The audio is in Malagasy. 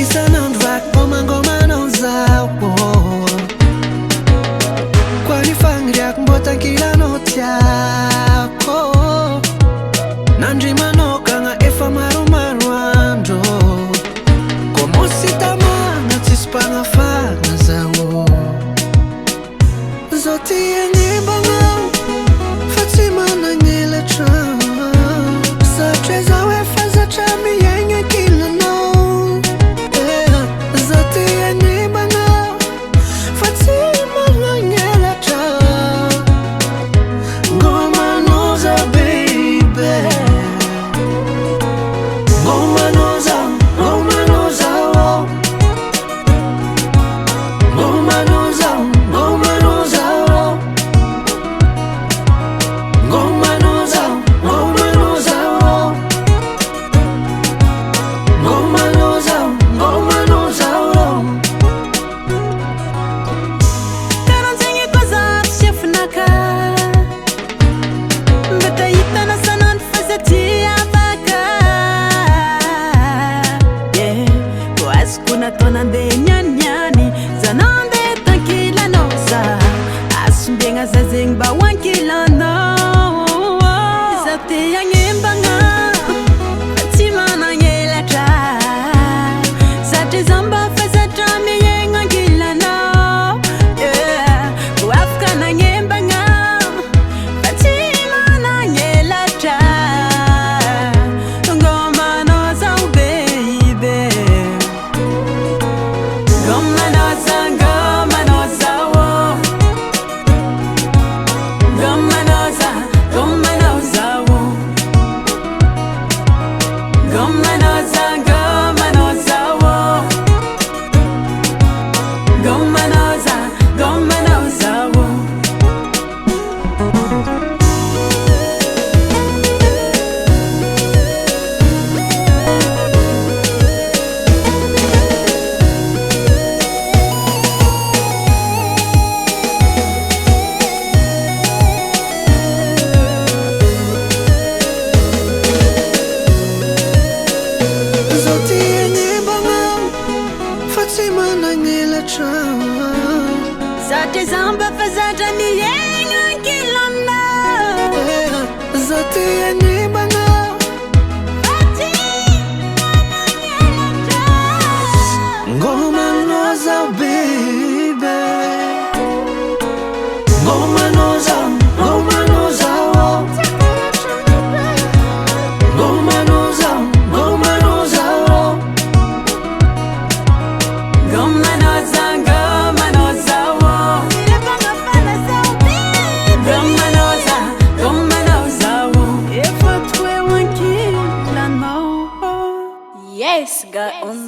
isanandrak ngoma anao zaho kwani fangriak mbotankilanao tiako nandry manokagna efa maromaro andro komo sy tamagna tsisy mpagnafana zaho zao ty agnembagna fa tsy managnelatra satria zaho efa zatra miaigna ankilanao zao ty agnembagna fa tsy managnelatra ngoma anao zaho baby ngoma anao zaho ngoma anao zaho ngoma anao zaho ngoma anao zaho ngoma anao zaho ngoma anao zaho ngoma anao zaho ngoma anao zaho karan'zegny koa zaho chefinaka mbeta hitana sanandro fa satria afaka ko azoko natao nandeha nianiany za nandeha tankilanao za asombiagna za zegny mba hoankilanao za te agnembagna fa tsy managnelatra satria za mba fa zatra miaigna ankilanao ko afaka nagnembagna fa tsy managnelatra ngoma anao zaho baby ngoma anao zaho ngoma anao zaho ngoma anao zaho ngoma anao zaho ngoma anao zaho ngoma anao zaho ngoma anao zaho ngoma anao zaho zao ty agnembagna fa tsy managnelatra satria za mba fa zatra miaigna ankilanao zao ty agnembagna fa tsy managnelatra ngoma anao zaho baby ngoma anao zaho ngoma anao zaho ngoma anao zaho ngoma anao zaho ngoma anao zaho ngoma anao zaho ilefangafana zaho baby ngoma anao zaho ngoma anao zaho efa toe hoankilanao. Yes, got on